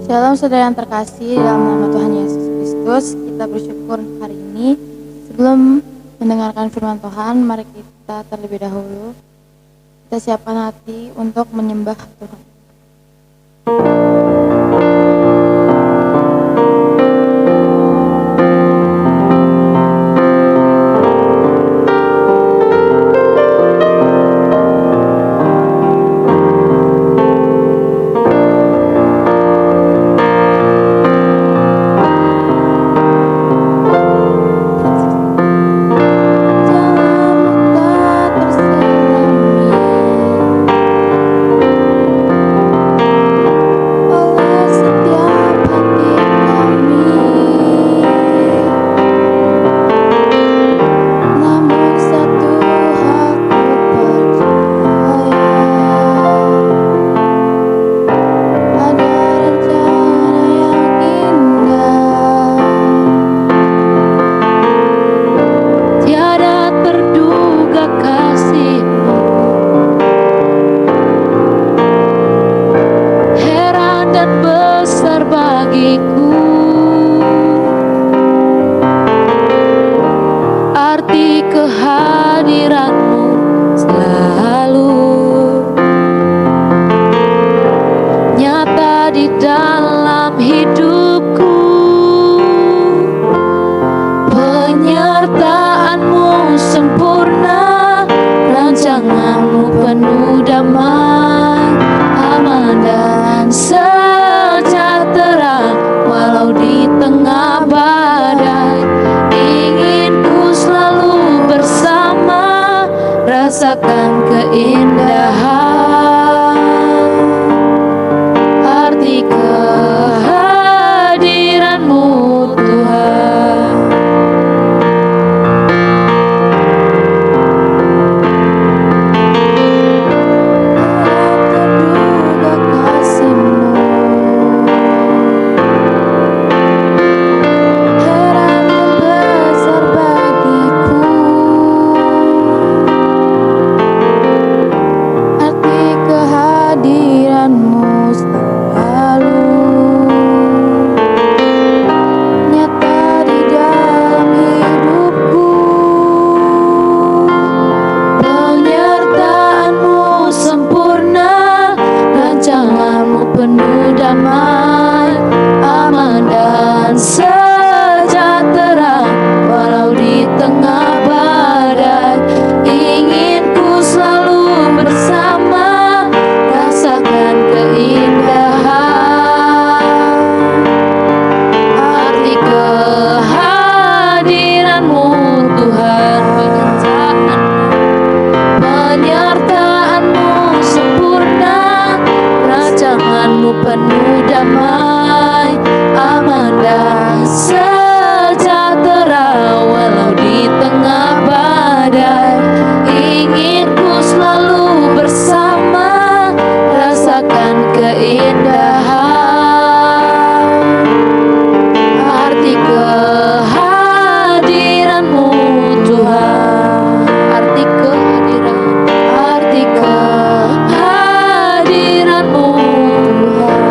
Shalom saudara yang terkasih, dalam nama Tuhan Yesus Kristus kita bersyukur hari ini. Sebelum mendengarkan firman Tuhan, mari kita terlebih dahulu kita siapkan hati untuk menyembah Tuhan.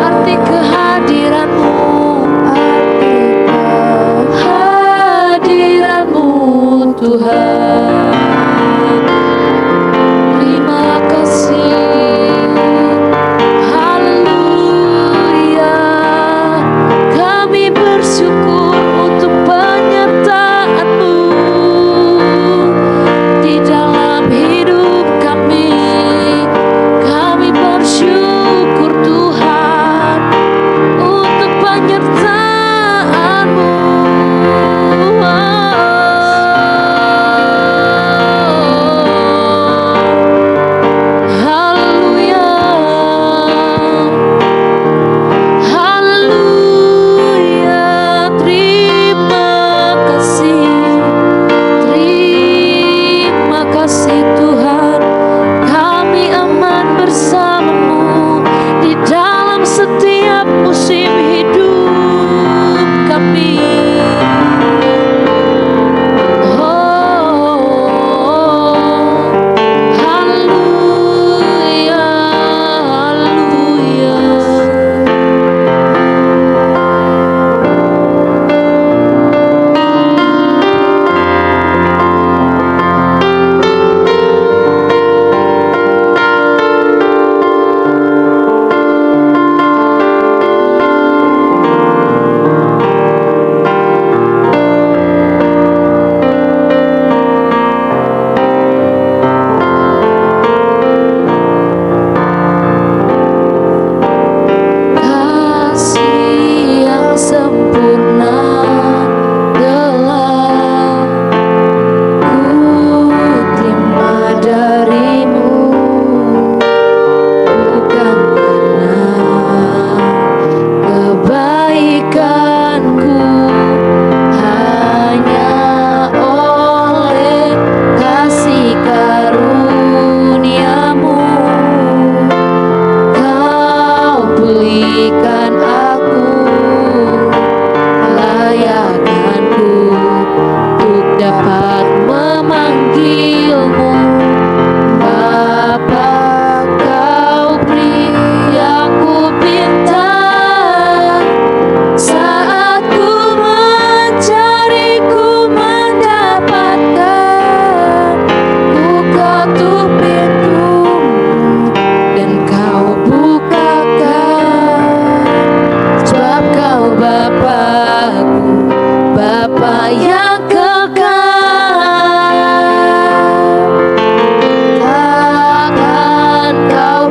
Arti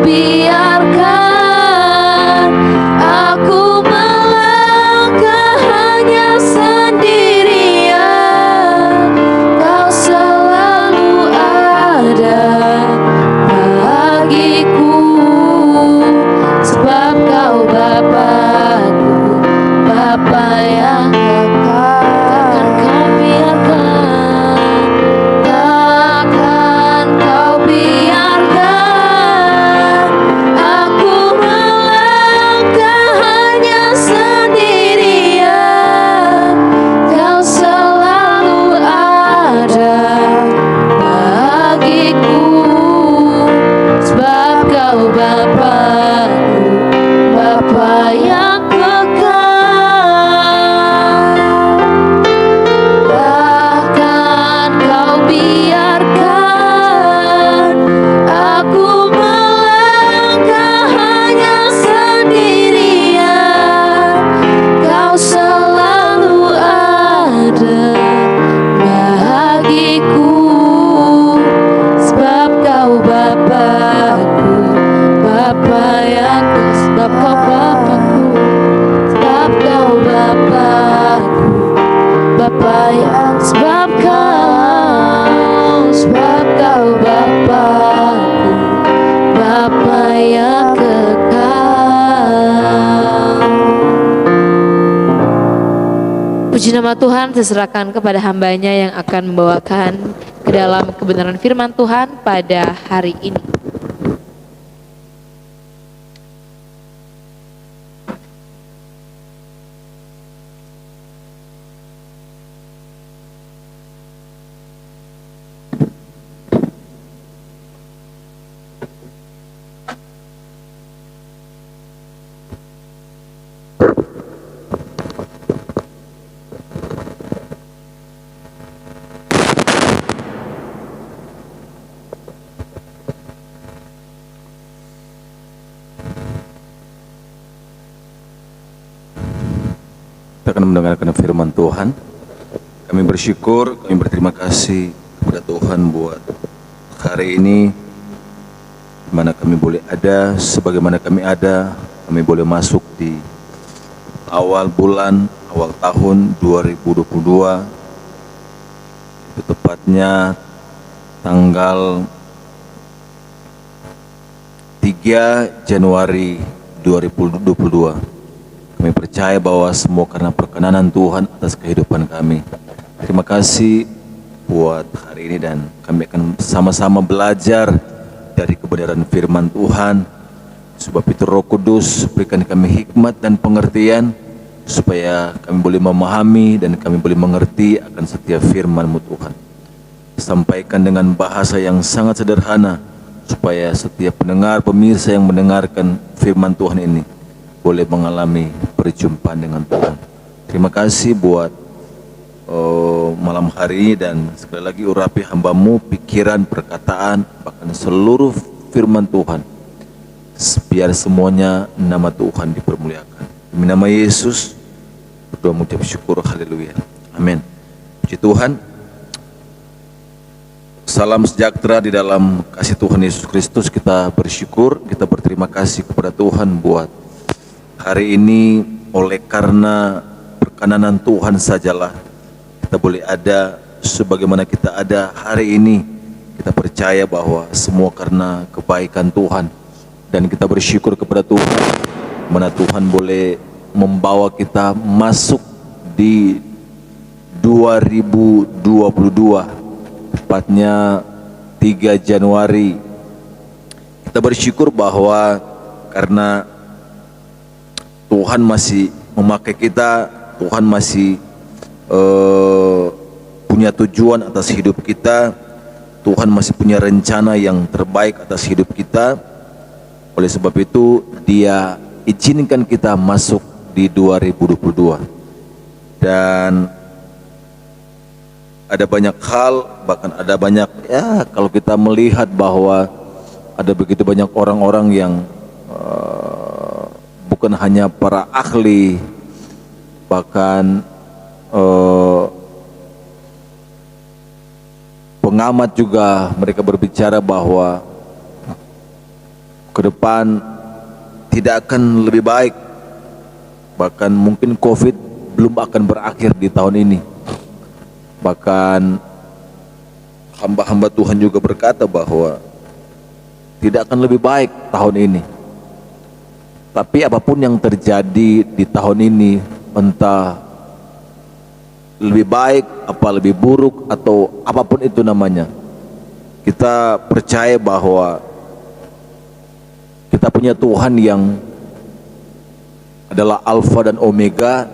biarkan aku melangkah hanya sendirian. Kau selalu ada bagiku, sebab Kau Bapa-Ku, Bapa yang kekal. Takkan Kau biarkan aku melangkah hanya sendirian. Kau selalu ada bagiku, sebab Kau Bapa-Ku, Bapa yang kekal. Takkan Kau biarkan aku melangkah hanya sendirian. Kau selalu ada bagiku, sebab Kau Bapa-Ku, Bapa yang sebab Kau Bapa-Ku, sebab Kau Bapa-Ku, Bapa yang sebab Kau Bapa-Ku, Bapa yang kekal. Puji nama Tuhan, saya serahkan kepada hambanya yang akan membawakan ke dalam kebenaran firman Tuhan pada hari ini. Kita akan mendengarkan firman Tuhan. Kami bersyukur, kami berterima kasih kepada Tuhan buat hari ini, di mana kami boleh ada, sebagaimana kami ada, kami boleh masuk di awal bulan, awal tahun 2022, itu tepatnya tanggal 3 Januari 2022. Kami percaya bahwa semua karena perkenanan Tuhan atas kehidupan kami. Terima kasih buat hari ini, dan kami akan sama-sama belajar dari kebenaran firman Tuhan. Sebab itu Roh Kudus berikan kami hikmat dan pengertian, supaya kami boleh memahami dan kami boleh mengerti akan setiap firman-Mu Tuhan. Sampaikan dengan bahasa yang sangat sederhana, supaya setiap pendengar, pemirsa yang mendengarkan firman Tuhan ini boleh mengalami perjumpaan dengan Tuhan. Terima kasih buat malam hari ini, dan sekali lagi urapi hamba-Mu pikiran, perkataan, bahkan seluruh firman Tuhan, biar semuanya nama Tuhan dipermuliakan. Demi nama Yesus berdoa mengucap syukur, haleluya, amin. Puji Tuhan. Salam sejahtera di dalam kasih Tuhan Yesus Kristus. Kita bersyukur, kita berterima kasih kepada Tuhan buat hari ini. Oleh karena perkenanan Tuhan sajalah kita boleh ada sebagaimana kita ada hari ini. Kita percaya bahwa semua karena kebaikan Tuhan, dan kita bersyukur kepada Tuhan mana Tuhan boleh membawa kita masuk di 2022, tepatnya 3 Januari. Kita bersyukur bahwa karena Tuhan masih memakai kita, Tuhan masih punya tujuan atas hidup kita, Tuhan masih punya rencana yang terbaik atas hidup kita. Oleh sebab itu Dia izinkan kita masuk di 2022. Dan ada banyak hal, bahkan ada banyak, ya kalau kita melihat bahwa ada begitu banyak orang-orang yang bukan hanya para ahli, bahkan pengamat juga, mereka berbicara bahwa ke depan tidak akan lebih baik, bahkan mungkin COVID belum akan berakhir di tahun ini. Bahkan hamba-hamba Tuhan juga berkata bahwa tidak akan lebih baik tahun ini. Tapi apapun yang terjadi di tahun ini, entah lebih baik, apa lebih buruk, atau apapun itu namanya, kita percaya bahwa kita punya Tuhan yang adalah Alfa dan Omega,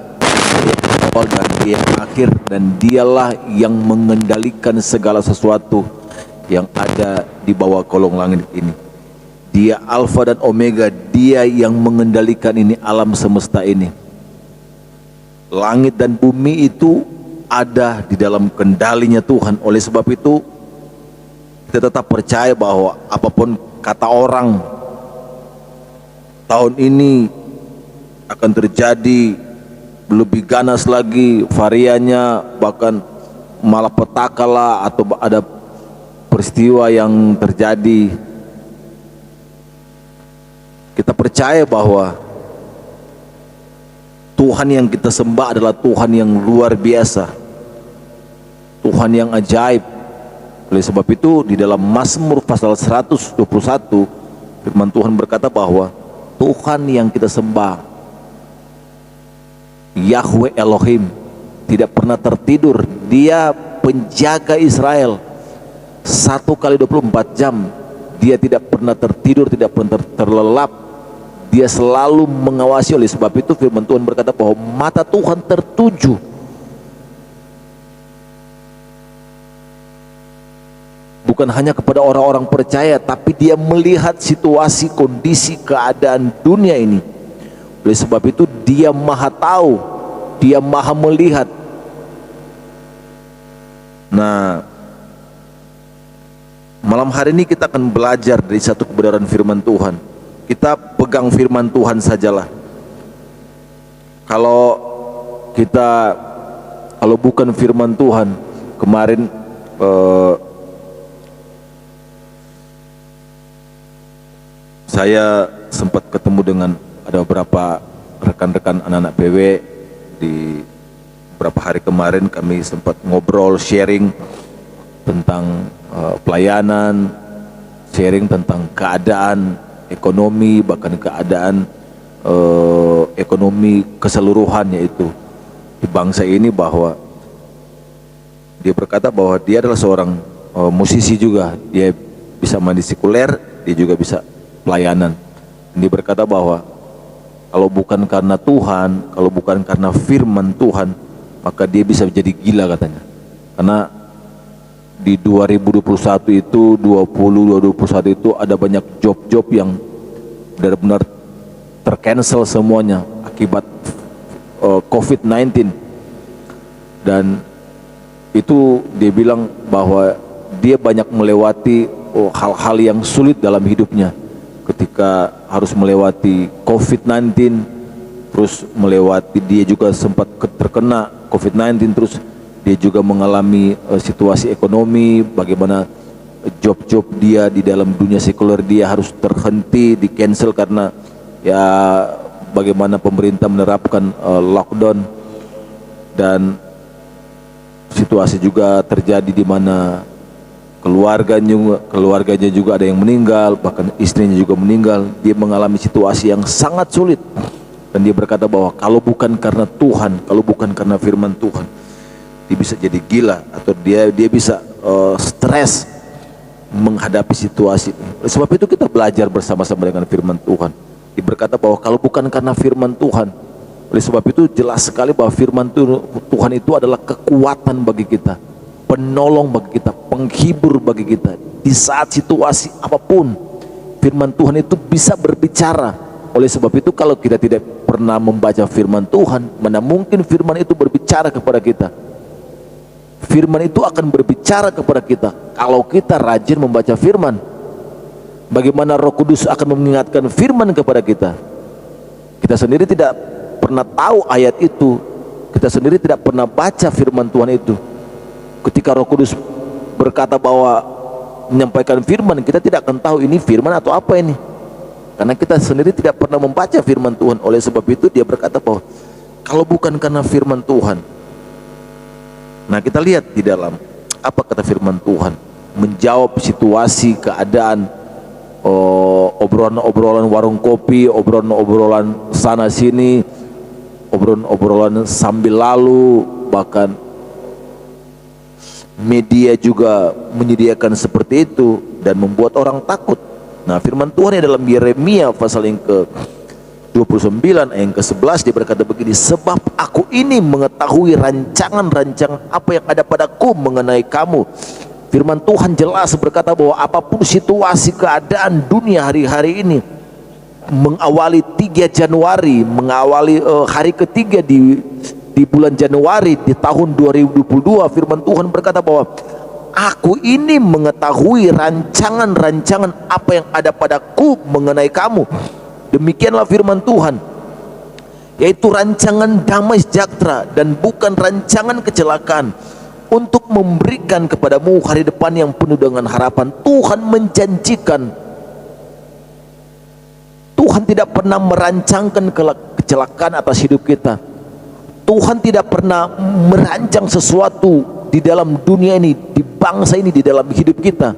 Dia yang awal dan Dia yang akhir, dan Dialah yang mengendalikan segala sesuatu yang ada di bawah kolong langit ini. Dia Alfa dan Omega, Dia yang mengendalikan ini, alam semesta ini. Langit dan bumi itu ada di dalam kendalinya Tuhan. Oleh sebab itu kita tetap percaya bahwa apapun kata orang, tahun ini akan terjadi lebih ganas lagi variannya, bahkan malapetaka lah, atau ada peristiwa yang terjadi, kita percaya bahwa Tuhan yang kita sembah adalah Tuhan yang luar biasa, Tuhan yang ajaib. Oleh sebab itu di dalam Mazmur pasal 121 firman Tuhan berkata bahwa Tuhan yang kita sembah, Yahweh Elohim, tidak pernah tertidur. Dia penjaga Israel 1 kali 24 jam. Dia tidak pernah tertidur, tidak pernah terlelap. Dia selalu mengawasi. Oleh sebab itu firman Tuhan berkata bahwa mata Tuhan tertuju bukan hanya kepada orang-orang percaya, tapi Dia melihat situasi, kondisi, keadaan dunia ini. Oleh sebab itu Dia maha tahu, Dia maha melihat. Nah, malam hari ini kita akan belajar dari satu kebenaran firman Tuhan. Kita pegang firman Tuhan sajalah. Kalau bukan firman Tuhan, kemarin saya sempat ketemu dengan ada beberapa rekan-rekan anak-anak PW. Di beberapa hari kemarin kami sempat ngobrol, sharing tentang pelayanan, sharing tentang keadaan ekonomi, bahkan keadaan ekonomi keseluruhannya itu di bangsa ini. Bahwa dia berkata bahwa dia adalah seorang musisi juga, dia bisa main di sekuler, dia juga bisa pelayanan. Dia berkata bahwa kalau bukan karena Tuhan, kalau bukan karena firman Tuhan, maka dia bisa jadi gila katanya. Karena di 2021 itu, 2021 itu ada banyak job-job yang benar-benar tercancel semuanya akibat COVID-19. Dan itu dia bilang bahwa dia banyak melewati hal-hal yang sulit dalam hidupnya ketika harus melewati COVID-19, terus melewati, dia juga sempat terkena COVID-19, terus dia juga mengalami situasi ekonomi, bagaimana job-job dia di dalam dunia sekuler dia harus terhenti, di cancel karena ya bagaimana pemerintah menerapkan lockdown. Dan situasi juga terjadi di mana keluarganya juga ada yang meninggal, bahkan istrinya juga meninggal. Dia mengalami situasi yang sangat sulit, dan dia berkata bahwa kalau bukan karena Tuhan, kalau bukan karena firman Tuhan, dia bisa jadi gila, atau dia bisa stres menghadapi situasi ini. Oleh sebab itu kita belajar bersama-sama dengan firman Tuhan. Dia berkata bahwa kalau bukan karena firman Tuhan, oleh sebab itu jelas sekali bahwa firman Tuhan itu adalah kekuatan bagi kita, penolong bagi kita, penghibur bagi kita. Di saat situasi apapun, firman Tuhan itu bisa berbicara. Oleh sebab itu kalau kita tidak pernah membaca firman Tuhan, mana mungkin firman itu berbicara kepada kita. Firman itu akan berbicara kepada kita kalau kita rajin membaca firman. Bagaimana Roh Kudus akan mengingatkan firman kepada kita? Kita sendiri tidak pernah tahu ayat itu, kita sendiri tidak pernah baca firman Tuhan itu. Ketika Roh Kudus berkata bahwa menyampaikan firman, kita tidak akan tahu ini firman atau apa ini. Karena kita sendiri tidak pernah membaca firman Tuhan. Oleh sebab itu dia berkata bahwa kalau bukan karena firman Tuhan. Nah, kita lihat di dalam apa kata firman Tuhan, menjawab situasi, keadaan, obrolan-obrolan warung kopi, obrolan-obrolan sana sini, obrolan-obrolan sambil lalu, bahkan media juga menyediakan seperti itu dan membuat orang takut. Nah, firman Tuhan yang dalam Yeremia pasal yang ke-29 ayat yang ke-11 dia berkata begini, sebab aku ini mengetahui rancangan-rancangan apa yang ada padaku mengenai kamu. Firman Tuhan jelas berkata bahwa apapun situasi keadaan dunia hari-hari ini, mengawali 3 Januari, mengawali hari ketiga di bulan Januari di tahun 2022, firman Tuhan berkata bahwa aku ini mengetahui rancangan-rancangan apa yang ada padaku mengenai kamu. Demikianlah firman Tuhan, yaitu rancangan damai sejahtera dan bukan rancangan kecelakaan, untuk memberikan kepadamu hari depan yang penuh dengan harapan. Tuhan menjanjikan, Tuhan tidak pernah merancangkan kecelakaan atas hidup kita. Tuhan tidak pernah merancang sesuatu di dalam dunia ini, di bangsa ini, di dalam hidup kita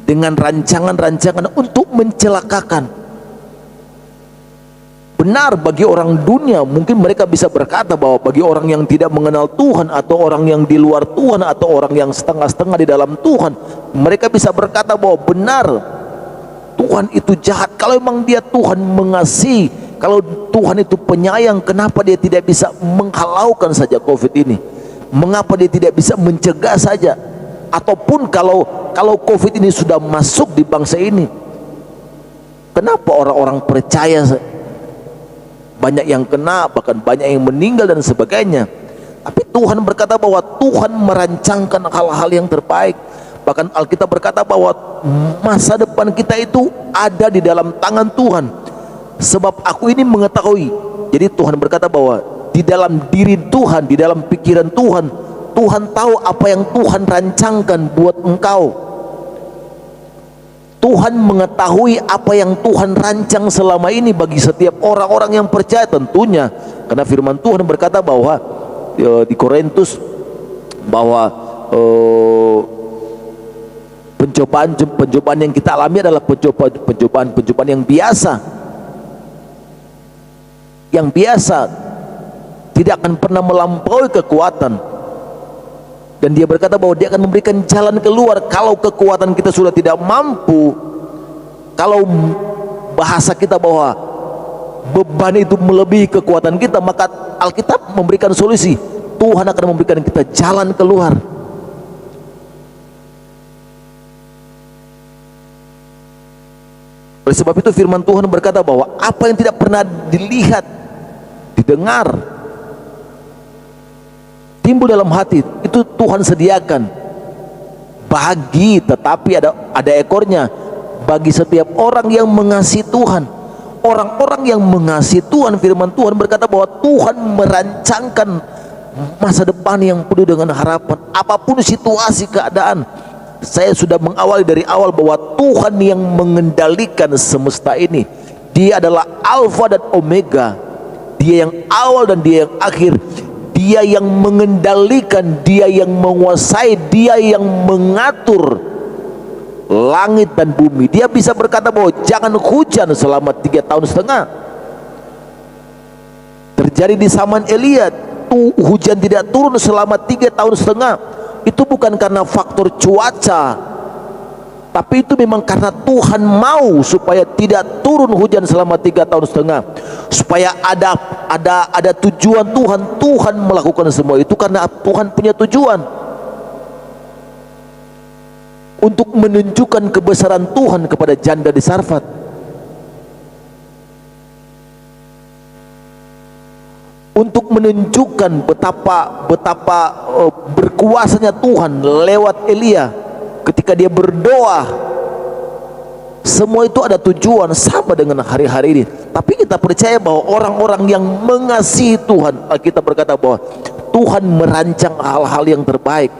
dengan rancangan-rancangan untuk mencelakakan. Benar bagi orang dunia, mungkin mereka bisa berkata bahwa bagi orang yang tidak mengenal Tuhan, atau orang yang di luar Tuhan, atau orang yang setengah-setengah di dalam Tuhan, mereka bisa berkata bahwa benar, Tuhan itu jahat. Kalau memang dia Tuhan mengasihi, kalau Tuhan itu penyayang, kenapa dia tidak bisa menghalaukan saja COVID ini? Mengapa dia tidak bisa mencegah saja? Ataupun kalau COVID ini sudah masuk di bangsa ini, kenapa orang-orang percaya banyak yang kena, bahkan banyak yang meninggal dan sebagainya? Tapi Tuhan berkata bahwa Tuhan merancangkan hal-hal yang terbaik. Bahkan Alkitab berkata bahwa masa depan kita itu ada di dalam tangan Tuhan. Sebab aku ini mengetahui. Jadi Tuhan berkata bahwa di dalam diri Tuhan, di dalam pikiran Tuhan, Tuhan tahu apa yang Tuhan rancangkan buat engkau. Tuhan mengetahui apa yang Tuhan rancang selama ini bagi setiap orang-orang yang percaya tentunya. Karena firman Tuhan berkata bahwa di Korintus bahwa pencobaan yang kita alami adalah pencobaan yang biasa, tidak akan pernah melampaui kekuatan. Dan dia berkata bahwa dia akan memberikan jalan keluar kalau kekuatan kita sudah tidak mampu. Kalau bahasa kita bahwa beban itu melebihi kekuatan kita, maka Alkitab memberikan solusi. Tuhan akan memberikan kita jalan keluar. Oleh sebab itu firman Tuhan berkata bahwa apa yang tidak pernah dilihat, didengar, timbul dalam hati, itu Tuhan sediakan bagi, tetapi ada ekornya, bagi setiap orang yang mengasihi Tuhan. Orang-orang yang mengasihi Tuhan, firman Tuhan berkata bahwa Tuhan merancangkan masa depan yang penuh dengan harapan. Apapun situasi keadaan, saya sudah mengawali dari awal bahwa Tuhan yang mengendalikan semesta ini. Dia adalah Alfa dan Omega, dia yang awal dan dia yang akhir. Dia yang mengendalikan, dia yang menguasai, dia yang mengatur langit dan bumi. Dia bisa berkata bahwa jangan hujan selama 3,5 tahun. Terjadi di zaman Elia, hujan tidak turun selama 3,5 tahun. Itu bukan karena faktor cuaca, tapi itu memang karena Tuhan mau supaya tidak turun hujan selama 3,5 tahun, supaya ada tujuan Tuhan. Tuhan melakukan semua itu karena Tuhan punya tujuan untuk menunjukkan kebesaran Tuhan kepada janda di Sarfat. Untuk menunjukkan betapa berkuasanya Tuhan lewat Elia ketika dia berdoa. Semua itu ada tujuan, sama dengan hari-hari ini. Tapi kita percaya bahwa orang-orang yang mengasihi Tuhan, kita berkata bahwa Tuhan merancang hal-hal yang terbaik.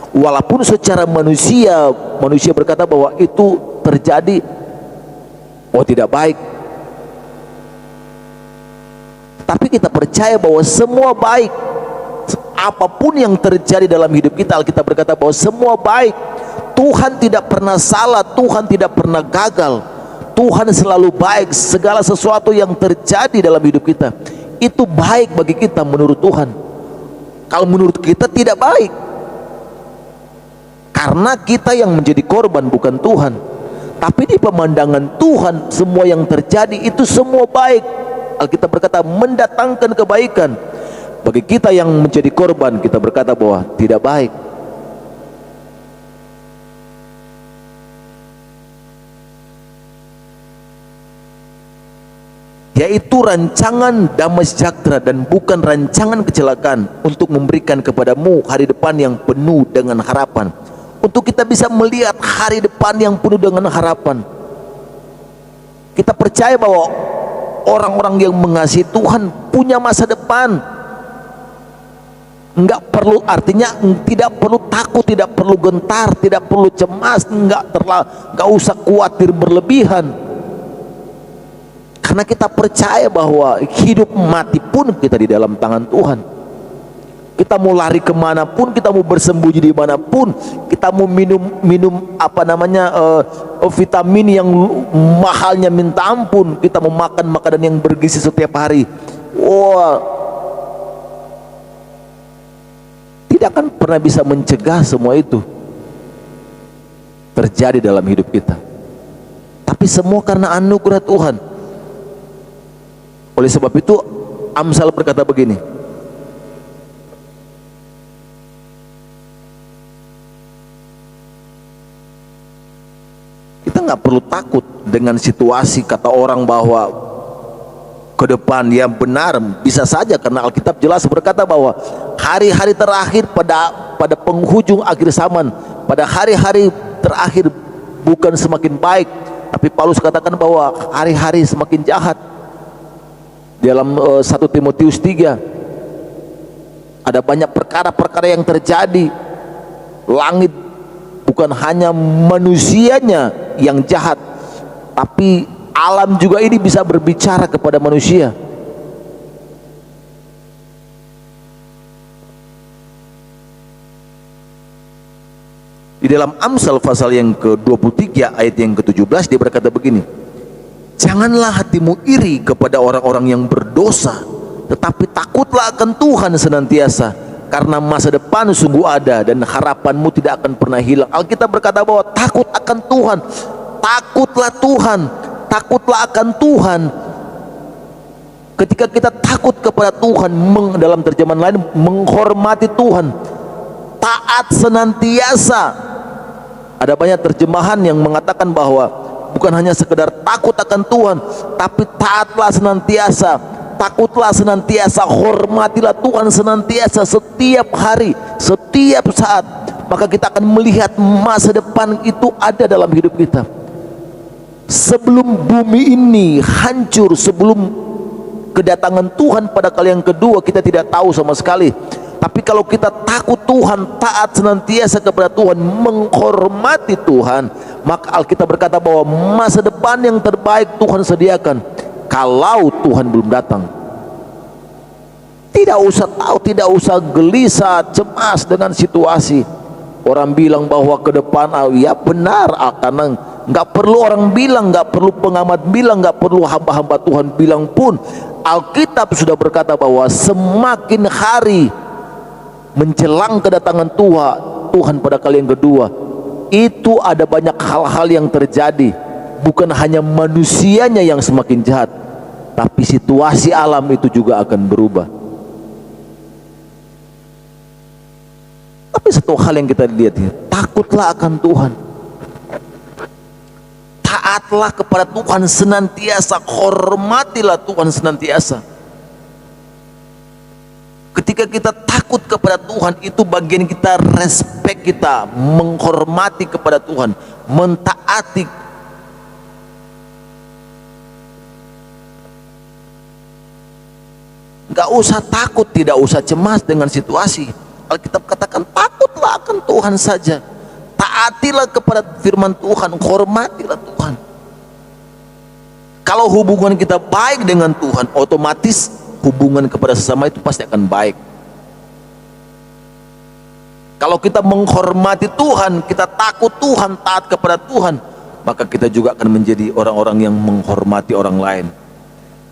Walaupun secara manusia berkata bahwa itu terjadi, oh tidak baik. Tapi kita percaya bahwa semua baik. Apapun yang terjadi dalam hidup kita, Alkitab berkata bahwa semua baik. Tuhan tidak pernah salah, Tuhan tidak pernah gagal. Tuhan selalu baik. Segala sesuatu yang terjadi dalam hidup kita itu baik bagi kita menurut Tuhan. Kalau menurut kita tidak baik, karena kita yang menjadi korban, bukan Tuhan. Tapi di pemandangan Tuhan, semua yang terjadi itu semua baik. Alkitab berkata mendatangkan kebaikan. Bagi kita yang menjadi korban, kita berkata bahwa tidak baik. Yaitu rancangan damai sejahtera dan bukan rancangan kecelakaan, untuk memberikan kepadamu hari depan yang penuh dengan harapan. Untuk kita bisa melihat hari depan yang penuh dengan harapan. Kita percaya bahwa orang-orang yang mengasihi Tuhan punya masa depan. Enggak perlu, artinya tidak perlu takut, tidak perlu gentar, tidak perlu cemas, enggak usah khawatir berlebihan. Karena kita percaya bahwa hidup mati pun kita di dalam tangan Tuhan. Kita mau lari kemanapun, kita mau bersembunyi dimanapun, kita mau minum vitamin yang mahalnya minta ampun, kita mau makan makanan yang bergizi setiap hari, tidak akan pernah bisa mencegah semua itu terjadi dalam hidup kita. Tapi semua karena anugerah Tuhan. Oleh sebab itu Amsal berkata begini, kita nggak perlu takut dengan situasi kata orang bahwa ke depan yang benar. Bisa saja, karena Alkitab jelas berkata bahwa hari-hari terakhir pada penghujung akhir zaman, pada hari-hari terakhir bukan semakin baik, tapi Paulus katakan bahwa hari-hari semakin jahat. Dalam 1 Timotius 3 ada banyak perkara-perkara yang terjadi. Langit bukan hanya manusianya yang jahat, tapi alam juga ini bisa berbicara kepada manusia. Di dalam Amsal pasal yang ke-23 ayat yang ke-17 dia berkata begini, janganlah hatimu iri kepada orang-orang yang berdosa, tetapi takutlah akan Tuhan senantiasa, karena masa depan sungguh ada dan harapanmu tidak akan pernah hilang. Alkitab berkata bahwa takut akan Tuhan, takutlah Tuhan, takutlah akan Tuhan. Ketika kita takut kepada Tuhan, dalam terjemahan lain menghormati Tuhan, taat senantiasa. Ada banyak terjemahan yang mengatakan bahwa bukan hanya sekedar takut akan Tuhan, tapi taatlah senantiasa, takutlah senantiasa, hormatilah Tuhan senantiasa, setiap hari, setiap saat. Maka kita akan melihat masa depan itu ada dalam hidup kita. Sebelum bumi ini hancur, sebelum kedatangan Tuhan pada kali yang kedua, kita tidak tahu sama sekali. Tapi kalau kita takut Tuhan, taat senantiasa kepada Tuhan, menghormati Tuhan, maka Alkitab berkata bahwa masa depan yang terbaik Tuhan sediakan kalau Tuhan belum datang. Tidak usah tahu, tidak usah gelisah, cemas dengan situasi. Orang bilang bahwa ke depan, ya benar, karena nggak perlu orang bilang, nggak perlu pengamat bilang, nggak perlu hamba-hamba Tuhan bilang pun, Alkitab sudah berkata bahwa semakin hari menjelang kedatangan Tuhan pada kali yang kedua, itu ada banyak hal-hal yang terjadi. Bukan hanya manusianya yang semakin jahat, tapi situasi alam itu juga akan berubah. Tapi satu hal yang kita lihat ya, takutlah akan Tuhan, taatlah kepada Tuhan senantiasa, hormatilah Tuhan senantiasa. Ketika kita takut kepada Tuhan, itu bagian kita respect, kita menghormati kepada Tuhan, mentaati. Gak usah takut, tidak usah cemas dengan situasi. Alkitab katakan takutlah takutlah akan Tuhan saja, taatilah kepada firman Tuhan, hormatilah Tuhan. Kalau hubungan kita baik dengan Tuhan, otomatis hubungan kepada sesama itu pasti akan baik. Kalau kita menghormati Tuhan, kita takut Tuhan, taat kepada Tuhan, maka kita juga akan menjadi orang-orang yang menghormati orang lain.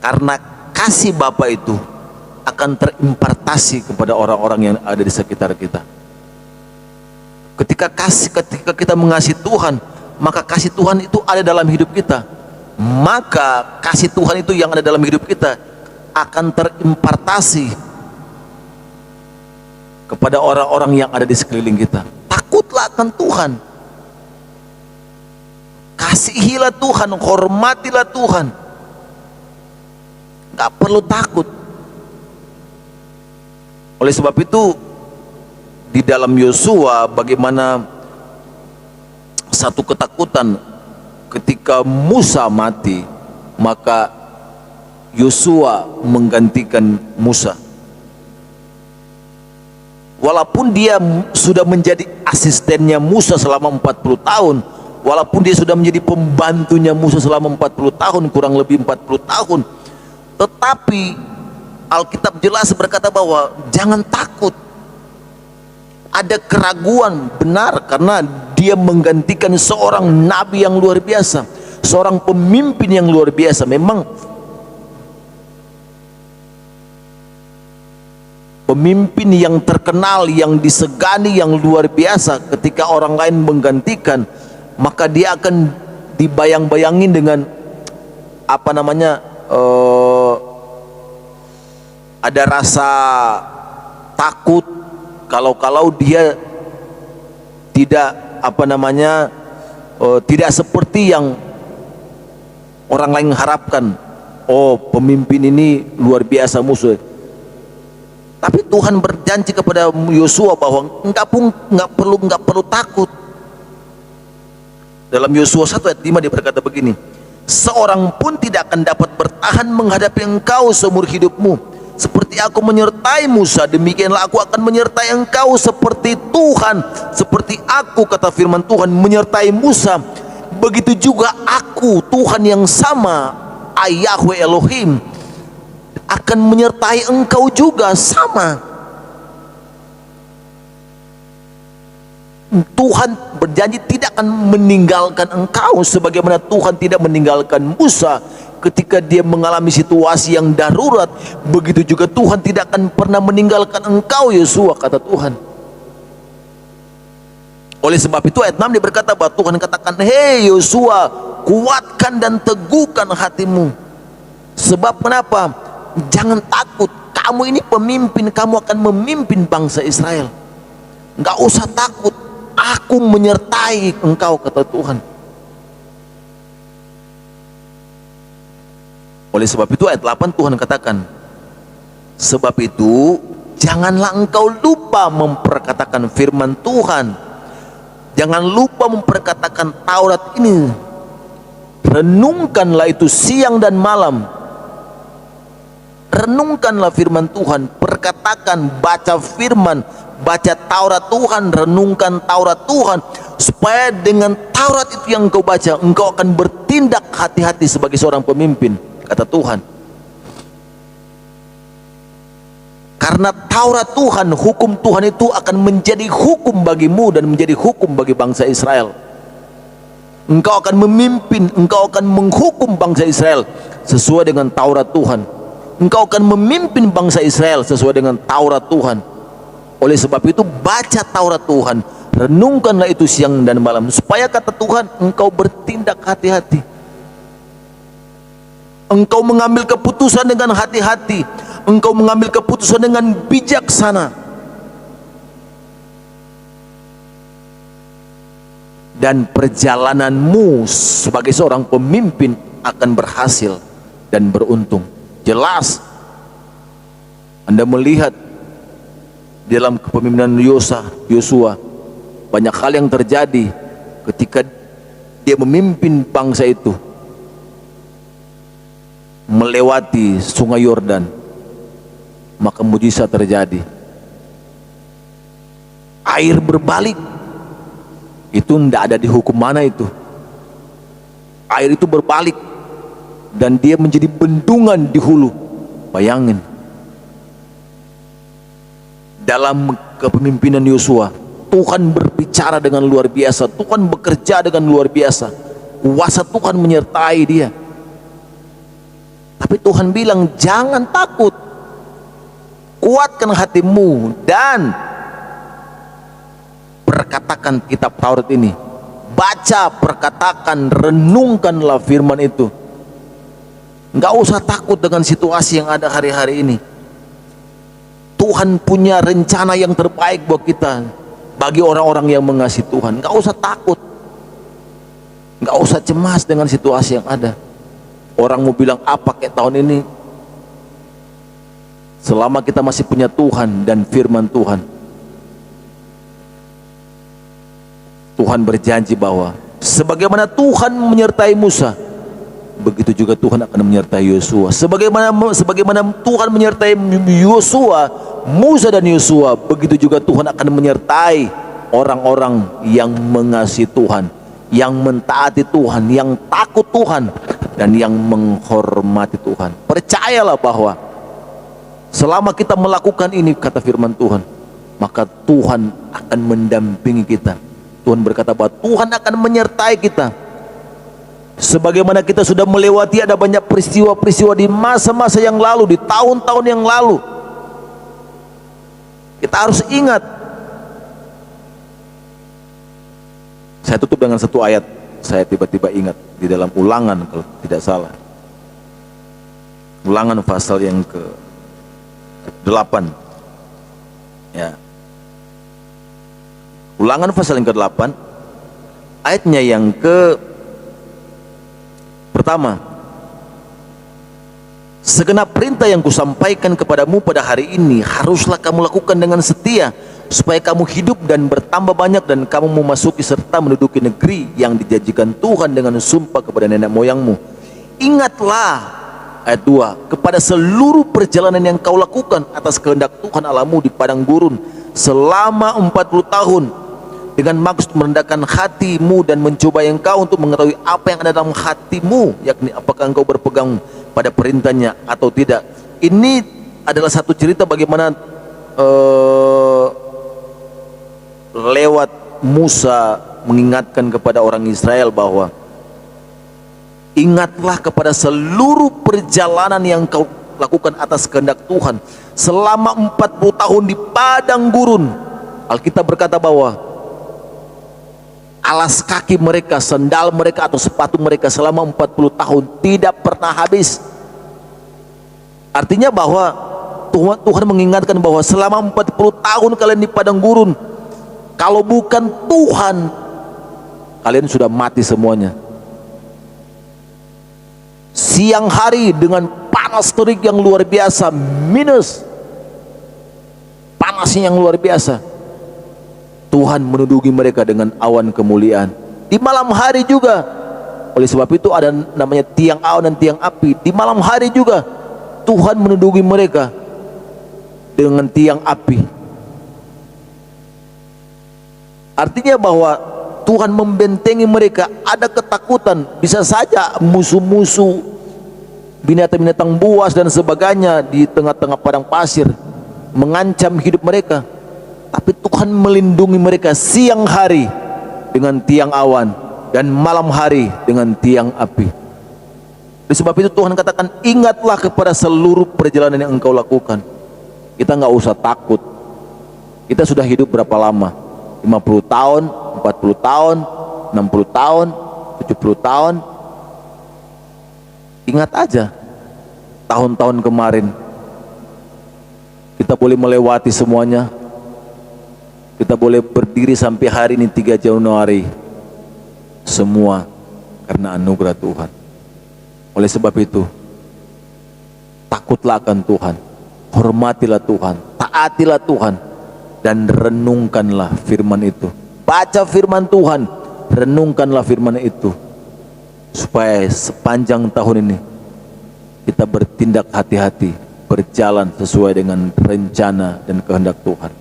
Karena kasih Bapa itu akan terimpartasi kepada orang-orang yang ada di sekitar kita. Ketika kita mengasihi Tuhan, maka kasih Tuhan itu ada dalam hidup kita. Maka kasih Tuhan itu yang ada dalam hidup kita akan terimpartasi kepada orang-orang yang ada di sekeliling kita. Takutlah akan Tuhan, kasihilah Tuhan, hormatilah Tuhan. Gak perlu takut. Oleh sebab itu di dalam Yosua, bagaimana satu ketakutan ketika Musa mati, maka Yosua menggantikan Musa. Walaupun dia sudah menjadi asistennya Musa selama 40 tahun, walaupun dia sudah menjadi pembantunya Musa selama 40 tahun, kurang lebih 40 tahun, tetapi Alkitab jelas berkata bahwa jangan takut. Ada keraguan, benar, karena dia menggantikan seorang nabi yang luar biasa, seorang pemimpin yang luar biasa. Memang pemimpin yang terkenal, yang disegani, yang luar biasa. Ketika orang lain menggantikan, maka dia akan dibayang-bayangin dengan apa namanya, ada rasa takut kalau dia tidak apa namanya, tidak seperti yang orang lain harapkan. Oh, pemimpin ini luar biasa musuh. Tapi Tuhan berjanji kepada Yosua bahwa enggak perlu takut. Dalam Yosua 1 ayat 5 dia berkata begini, seorang pun tidak akan dapat bertahan menghadapi engkau seumur hidupmu. Seperti aku menyertai Musa, demikianlah aku akan menyertai engkau. Seperti Tuhan, seperti aku, kata firman Tuhan, menyertai Musa, begitu juga aku, Tuhan yang sama, Yahweh Elohim, akan menyertai engkau juga, sama. Tuhan berjanji tidak akan meninggalkan engkau, sebagaimana Tuhan tidak meninggalkan Musa ketika dia mengalami situasi yang darurat. Begitu juga Tuhan tidak akan pernah meninggalkan engkau Yosua, kata Tuhan. Oleh sebab itu ayat 6 dia berkata bahwa Tuhan katakan, hei Yosua, kuatkan dan teguhkan hatimu. Sebab kenapa? Jangan takut, kamu ini pemimpin, kamu akan memimpin bangsa Israel. Enggak usah takut, aku menyertai engkau, kata Tuhan. Oleh sebab itu ayat 8 Tuhan katakan, sebab itu janganlah engkau lupa memperkatakan firman Tuhan, jangan lupa memperkatakan Taurat ini, renungkanlah itu siang dan malam. Renungkanlah firman Tuhan, perkatakan, baca firman, baca Taurat Tuhan, renungkan Taurat Tuhan, supaya dengan Taurat itu yang engkau baca, engkau akan bertindak hati-hati sebagai seorang pemimpin, kata Tuhan. Karena Taurat Tuhan, hukum Tuhan itu akan menjadi hukum bagimu dan menjadi hukum bagi bangsa Israel. Engkau akan memimpin, engkau akan menghukum bangsa Israel sesuai dengan Taurat Tuhan. Engkau akan memimpin bangsa Israel sesuai dengan Taurat Tuhan. Oleh sebab itu baca Taurat Tuhan, renungkanlah itu siang dan malam, supaya, kata Tuhan, engkau bertindak hati-hati, engkau mengambil keputusan dengan hati-hati, engkau mengambil keputusan dengan bijaksana, dan perjalananmu sebagai seorang pemimpin akan berhasil dan beruntung. Jelas Anda melihat dalam kepemimpinan Yosua banyak hal yang terjadi ketika dia memimpin bangsa itu melewati sungai Yordan, maka mujizat terjadi. air berbalik. Itu tidak ada di hukum mana itu. Air itu berbalik dan dia menjadi bendungan di hulu. Bayangin, dalam kepemimpinan Yosua, Tuhan berbicara dengan luar biasa, Tuhan bekerja dengan luar biasa, kuasa Tuhan menyertai dia. Tapi Tuhan bilang, jangan takut, kuatkan hatimu dan perkatakan kitab Taurat ini, baca, perkatakan, renungkanlah firman itu. Nggak usah takut dengan situasi yang ada hari-hari ini. Tuhan punya rencana yang terbaik buat kita, bagi orang-orang yang mengasihi Tuhan. Nggak usah takut, nggak usah cemas dengan situasi yang ada. Orang mau bilang apa kayak tahun ini, selama kita masih punya Tuhan dan firman Tuhan, Tuhan berjanji bahwa sebagaimana Tuhan menyertai Musa, begitu juga Tuhan akan menyertai Yosua. Sebagaimana Tuhan menyertai Yosua, Musa dan Yosua, begitu juga Tuhan akan menyertai orang-orang yang mengasihi Tuhan, yang mentaati Tuhan, yang takut Tuhan, dan yang menghormati Tuhan. Percayalah bahwa selama kita melakukan ini, kata firman Tuhan, maka Tuhan akan mendampingi kita. Tuhan berkata bahwa Tuhan akan menyertai kita. Sebagaimana kita sudah melewati ada banyak peristiwa-peristiwa di masa-masa yang lalu, di tahun-tahun yang lalu, kita harus ingat. Saya tutup dengan satu ayat, saya tiba-tiba ingat di dalam Ulangan, kalau tidak salah, Ulangan pasal yang ke-8 ya. Ulangan pasal yang ke-8 ayatnya yang pertama, segenap perintah yang kusampaikan kepadamu pada hari ini haruslah kamu lakukan dengan setia, supaya kamu hidup dan bertambah banyak, dan kamu memasuki serta menduduki negeri yang dijanjikan Tuhan dengan sumpah kepada nenek moyangmu. Ingatlah, ayat 2, kepada seluruh perjalanan yang kau lakukan atas kehendak Tuhan Allahmu di padang gurun selama 40 tahun, dengan maksud merendahkan hatimu dan mencoba engkau untuk mengetahui apa yang ada dalam hatimu, yakni apakah engkau berpegang pada perintahnya atau tidak. Ini adalah satu cerita bagaimana lewat Musa mengingatkan kepada orang Israel bahwa ingatlah kepada seluruh perjalanan yang kau lakukan atas kehendak Tuhan selama 40 tahun di padang gurun. Alkitab berkata bahwa alas kaki mereka, sandal mereka atau sepatu mereka selama 40 tahun tidak pernah habis. Artinya bahwa Tuhan mengingatkan bahwa selama 40 tahun kalian di padang gurun, kalau bukan Tuhan, kalian sudah mati semuanya. Siang hari dengan panas terik yang luar biasa, minus panasnya yang luar biasa, Tuhan menduduki mereka dengan awan kemuliaan. Di malam hari juga, oleh sebab itu ada namanya tiang awan dan tiang api. Di malam hari juga Tuhan menduduki mereka dengan tiang api. Artinya bahwa Tuhan membentengi mereka. Ada ketakutan, bisa saja musuh-musuh, binatang-binatang buas dan sebagainya di tengah-tengah padang pasir mengancam hidup mereka, tapi Tuhan melindungi mereka siang hari dengan tiang awan dan malam hari dengan tiang api. Oleh sebab itu Tuhan katakan, ingatlah kepada seluruh perjalanan yang engkau lakukan. Kita nggak usah takut. Kita sudah hidup berapa lama? 50 tahun, 40 tahun, 60 tahun, 70 tahun. Ingat aja tahun-tahun kemarin. Kita boleh melewati semuanya. Kita boleh berdiri sampai hari ini 3 Januari. Semua karena anugerah Tuhan. Oleh sebab itu, takutlah akan Tuhan, hormatilah Tuhan, taatilah Tuhan, dan renungkanlah firman itu. Baca firman Tuhan, renungkanlah firman itu, supaya sepanjang tahun ini kita bertindak hati-hati, berjalan sesuai dengan rencana dan kehendak Tuhan.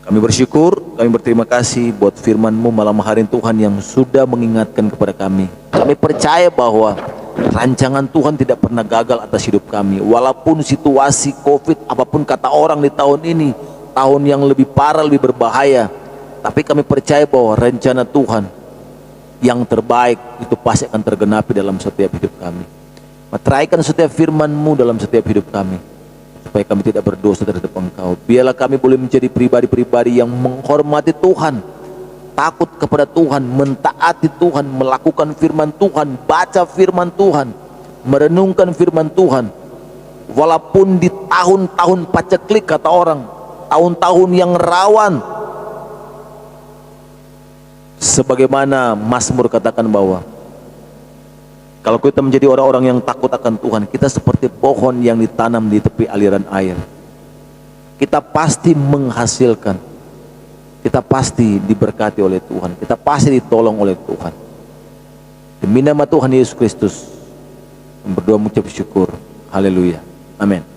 Kami bersyukur, kami berterima kasih buat firman-Mu malam hari ini Tuhan yang sudah mengingatkan kepada kami. Kami percaya bahwa rancangan Tuhan tidak pernah gagal atas hidup kami. Walaupun situasi COVID, apapun kata orang di tahun ini, tahun yang lebih parah, lebih berbahaya, tapi kami percaya bahwa rencana Tuhan yang terbaik itu pasti akan tergenapi dalam setiap hidup kami. Materaikan setiap firman-Mu dalam setiap hidup kami, supaya kami tidak berdosa terhadap Engkau. Biarlah kami boleh menjadi pribadi-pribadi yang menghormati Tuhan, takut kepada Tuhan, mentaati Tuhan, melakukan firman Tuhan, baca firman Tuhan, merenungkan firman Tuhan. Walaupun di tahun-tahun paceklik kata orang, tahun-tahun yang rawan, sebagaimana Mazmur katakan bahwa kalau kita menjadi orang-orang yang takut akan Tuhan, kita seperti pohon yang ditanam di tepi aliran air. Kita pasti menghasilkan, kita pasti diberkati oleh Tuhan, kita pasti ditolong oleh Tuhan. Demi nama Tuhan Yesus Kristus, berdoa mengucap syukur. Haleluya. Amin.